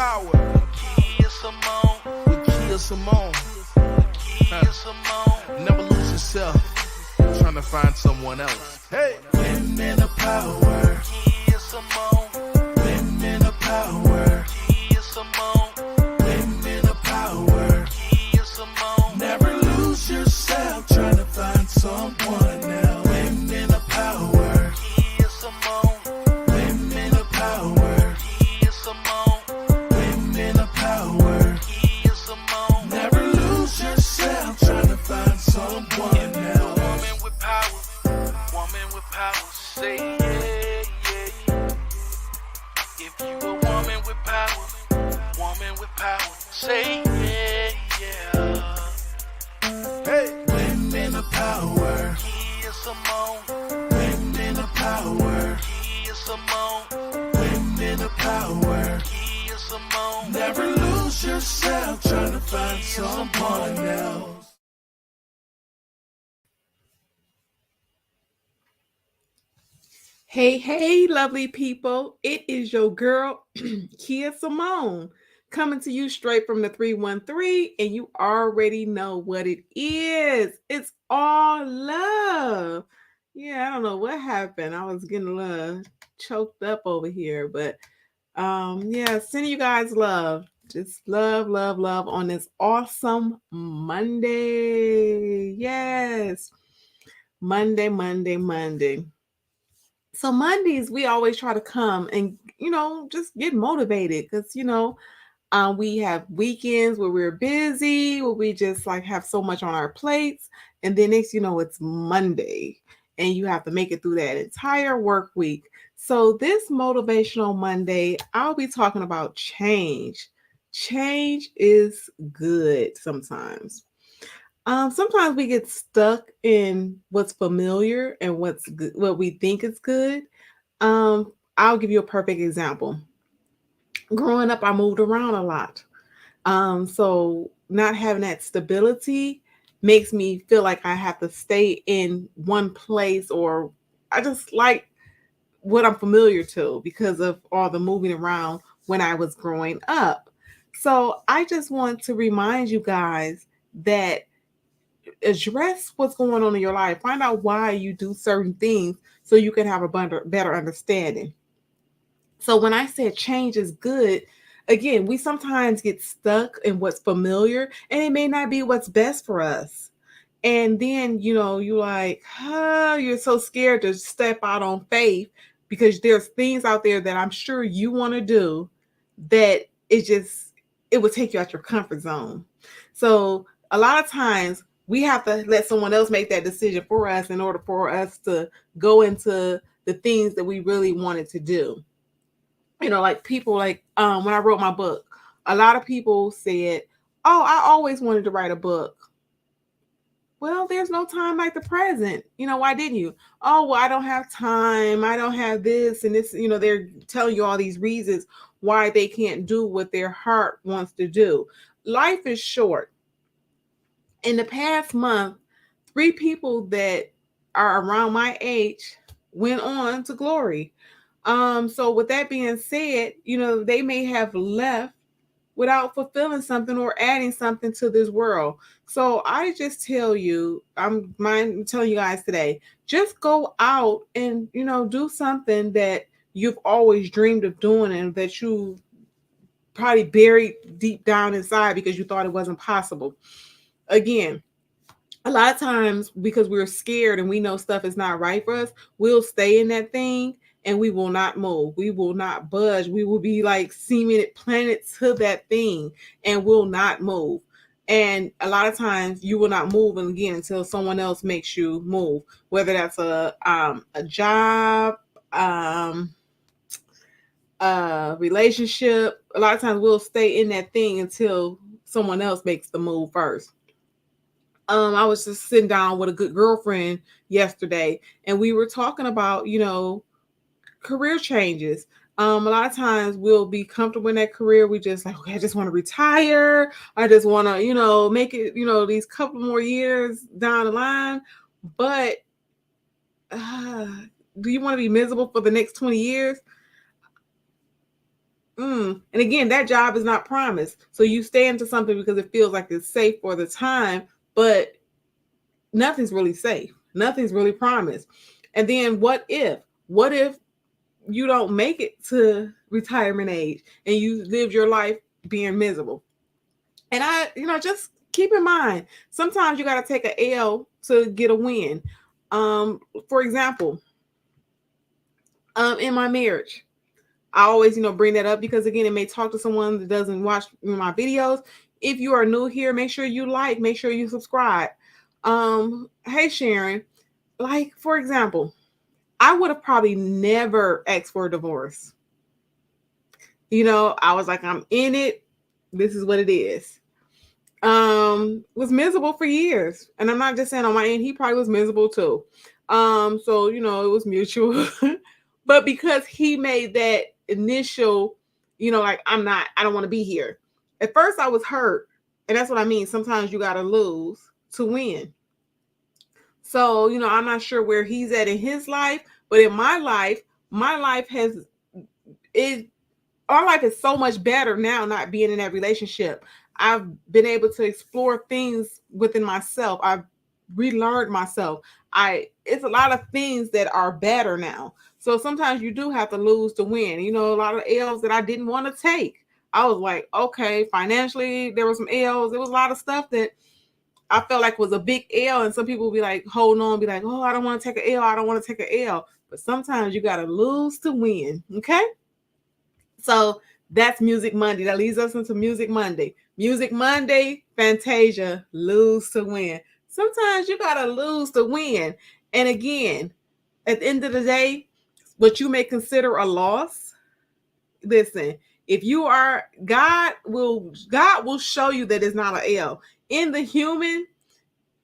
power. Kea Simone. With Kea Simone. Kea Simone. Never lose yourself. Trying to find someone else. Hey. Women of power. Kea Simone. Women of power. Kea Simone. Women of power. Kea Simone. Never lose yourself. Trying to find someone else. Women of power. Kea Simone. Women of power. Kea Simone. Women of power. Kea Simone. Never lose yourself. Trying to find someone else. Woman with power. Woman with power. Say yeah, yeah. If you a woman with power, say yeah, yeah. Hey, women of power. Kea Simone. Women of power. Kea Simone. Women of power. Kea Simone. Never lose yourself trying to find someone else. Hey, hey, lovely people. It is your girl, Kea Simone, coming to you straight from the 313, and you already know what it is. It's all love. Yeah, I don't know what happened. I was getting a little choked up over here, but yeah, sending you guys love. Just love, love, love on this awesome Monday. Yes. Monday, Monday, Monday. So Mondays we always try to come and just get motivated because we have weekends where we're busy, where we just like have so much on our plates, and then next it's Monday, and you have to make it through that entire work week. So this motivational Monday, I'll be talking about change. Change is good sometimes. Sometimes we get stuck in what's familiar and what's good, what we think is good. I'll give you a perfect example. Growing up, I moved around a lot. So not having that stability makes me feel like I have to stay in one place, or I just like what I'm familiar to because of all the moving around when I was growing up. So I just want to remind you guys that address what's going on in your life. Find out why you do certain things so you can have a better understanding. So when I said change is good, again, we sometimes get stuck in what's familiar and it may not be what's best for us. And then, you're like, you're so scared to step out on faith because there's things out there that I'm sure you want to do that it would take you out your comfort zone. So a lot of times we have to let someone else make that decision for us in order for us to go into the things that we really wanted to do. Like people when I wrote my book, a lot of people said, "Oh, I always wanted to write a book." Well, there's no time like the present. Why didn't you? Oh, well, I don't have time. I don't have this and this. They're telling you all these reasons why they can't do what their heart wants to do. Life is short. In the past month, 3 people that are around my age went on to glory. So with that being said, they may have left without fulfilling something or adding something to this world. So I just tell you, I'm telling you guys today, just go out and do something that you've always dreamed of doing and that you probably buried deep down inside because you thought it wasn't possible. Again, a lot of times because we're scared and we know stuff is not right for us, we'll stay in that thing and we will not move. We will not budge. We will be like cemented planted to that thing and will not move. And a lot of times you will not move again until someone else makes you move, whether that's a job, a relationship. A lot of times we'll stay in that thing until someone else makes the move first. I was just sitting down with a good girlfriend yesterday, and we were talking about, career changes. A lot of times we'll be comfortable in that career. We just like, okay, I just want to retire. I just want to, make it, these couple more years down the line. But do you want to be miserable for the next 20 years? And again, that job is not promised. So you stay into something because it feels like it's safe for the time, but nothing's really safe. Nothing's really promised. And then what if? What if you don't make it to retirement age and you live your life being miserable? And just keep in mind, sometimes you got to take a L to get a win. For example, in my marriage, I always, bring that up because again, it may talk to someone that doesn't watch my videos. If you are new here, make sure you like, make sure you subscribe. Hey Sharon, like for example, I would have probably never asked for a divorce. I was like, I'm in it. This is what it is. Was miserable for years. And I'm not just saying on my end, he probably was miserable too. So it was mutual. But because he made that initial, like I don't want to be here. At first I was hurt. And that's what I mean. Sometimes you gotta lose to win. So, I'm not sure where he's at in his life, but in my life is our life is so much better now not being in that relationship. I've been able to explore things within myself. I've relearned myself. It's a lot of things that are better now. So sometimes you do have to lose to win. A lot of L's that I didn't want to take. I was like, okay, financially, there were some L's. There was a lot of stuff that I felt like was a big L. And some people be like, holding on, be like, oh, I don't want to take an L. I don't want to take an L. But sometimes you got to lose to win. Okay. So that's Music Monday. That leads us into Music Monday. Music Monday, Fantasia, lose to win. Sometimes you got to lose to win. And again, at the end of the day, what you may consider a loss, listen, if you are, God will show you that it's not an L. In the human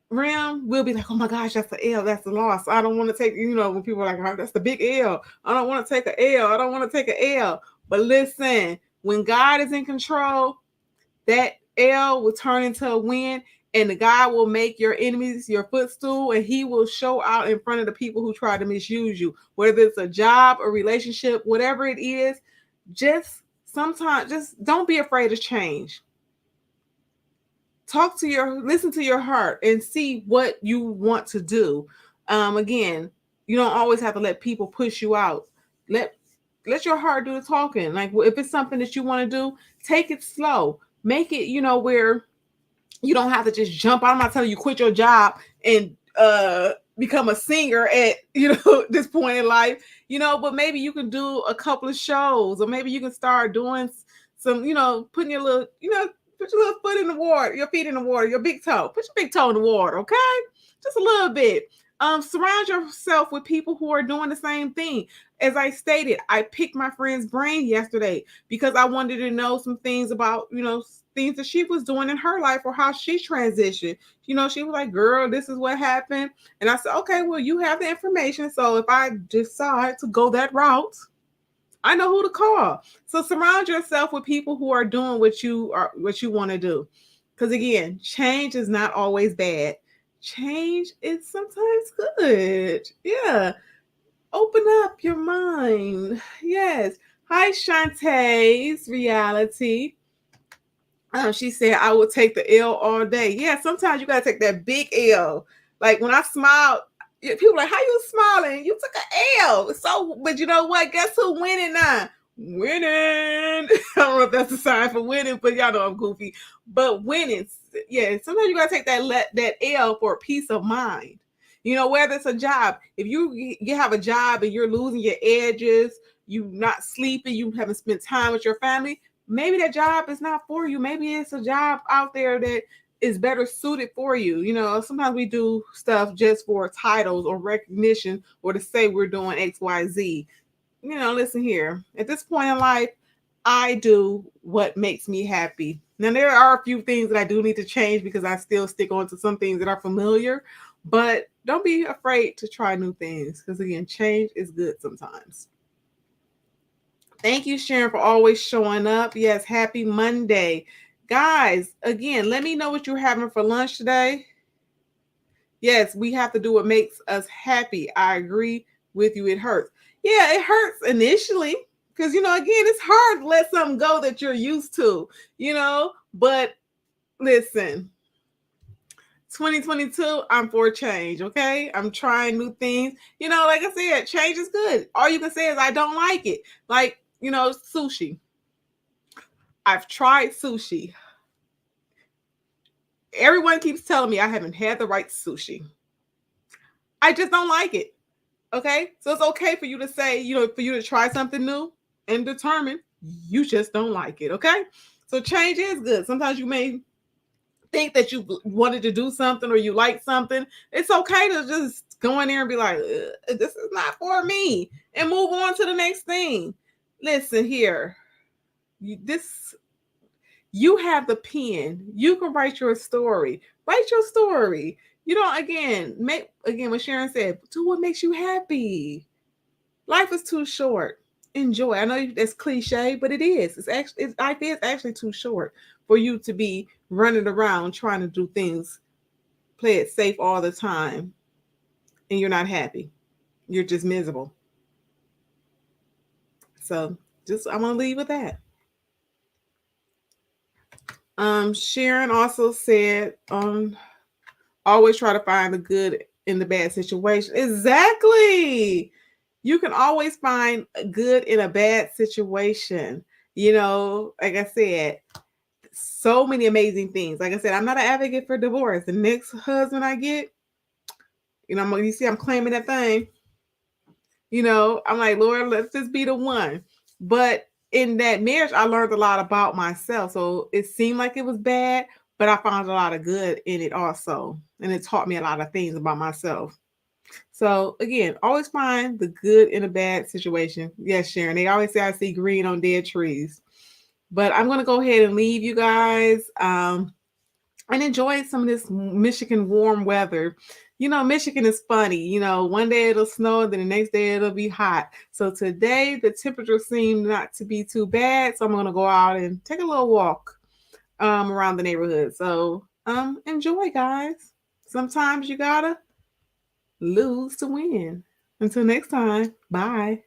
realm, we'll be like, oh my gosh, that's the L, that's the loss. I don't want to take, when people are like, oh, that's the big L. I don't want to take a L. I don't want to take a L. But listen, when God is in control, that L will turn into a win, and the God will make your enemies your footstool, and he will show out in front of the people who try to misuse you. Whether it's a job, a relationship, whatever it is, just don't be afraid of change. Listen to your heart and see what you want to do. Again, you don't always have to let people push you out. Let your heart do the talking. Like if it's something that you want to do, take it slow. Make it, where you don't have to just jump out. I'm not telling you quit your job and become a singer at this point in life, but maybe you can do a couple of shows, or maybe you can start doing some, putting your little, put your little foot in the water, your feet in the water, your big toe. Put your big toe in the water, okay? Just a little bit. Surround yourself with people who are doing the same thing. As I stated, I picked my friend's brain yesterday because I wanted to know some things about, things that she was doing in her life or how she transitioned. She was like, girl, this is what happened. And I said, okay, well, you have the information. So if I decide to go that route, I know who to call. So surround yourself with people who are doing what you want to do. Because again, change is not always bad. Change is sometimes good. Yeah. Open up your mind. Yes. Hi, Shantae's reality. She said, I will take the L all day. Yeah, sometimes you gotta take that big L. Like when I smiled, people like, how you smiling? You took an L. So, but you know what? Guess who winning now? Winning. I don't know if that's a sign for winning, but y'all know I'm goofy. But winning, yeah. Sometimes you gotta take that L for a peace of mind. Whether it's a job. If you have a job and you're losing your edges, you not sleeping, you haven't spent time with your family, maybe that job is not for you. Maybe it's a job out there that is better suited for you. Sometimes we do stuff just for titles or recognition or to say we're doing XYZ. Listen here. At this point in life, I do what makes me happy. Now, there are a few things that I do need to change because I still stick on to some things that are familiar, but don't be afraid to try new things because, again, change is good sometimes. Thank you, Sharon, for always showing up. Yes, happy Monday. Guys, again, let me know what you're having for lunch today. Yes, we have to do what makes us happy. I agree with you. It hurts. Yeah, it hurts initially Because, again, it's hard to let something go that you're used to, but listen, 2022, I'm for change, okay? I'm trying new things. Like I said, change is good. All you can say is I don't like it. Like, sushi. I've tried sushi. Everyone keeps telling me I haven't had the right sushi. I just don't like it. Okay? So it's okay for you to say, for you to try something new and determine you just don't like it. Okay? So change is good. Sometimes you may think that you wanted to do something or you like something. It's okay to just go in there and be like, this is not for me, and move on to the next thing. Listen here. You have the pen. You can write your story. Write your story. What Sharon said, do what makes you happy. Life is too short. Enjoy. I know that's cliche, but it is. Life is actually too short for you to be running around trying to do things, play it safe all the time, and you're not happy. You're just miserable. So I'm gonna leave with that. Sharon also said, always try to find the good in the bad situation. Exactly. You can always find good in a bad situation. Like I said, so many amazing things. Like I said, I'm not an advocate for divorce. The next husband I get, I'm claiming that thing. I'm like, Lord, let's just be the one. But in that marriage, I learned a lot about myself. So it seemed like it was bad, but I found a lot of good in it also. And it taught me a lot of things about myself. So again, always find the good in a bad situation. Yes, Sharon. They always say I see green on dead trees. But I'm going to go ahead and leave you guys and enjoy some of this Michigan warm weather. Michigan is funny. One day it'll snow, then the next day it'll be hot. So today the temperature seemed not to be too bad. So I'm going to go out and take a little walk around the neighborhood. So enjoy, guys. Sometimes you gotta lose to win. Until next time, bye.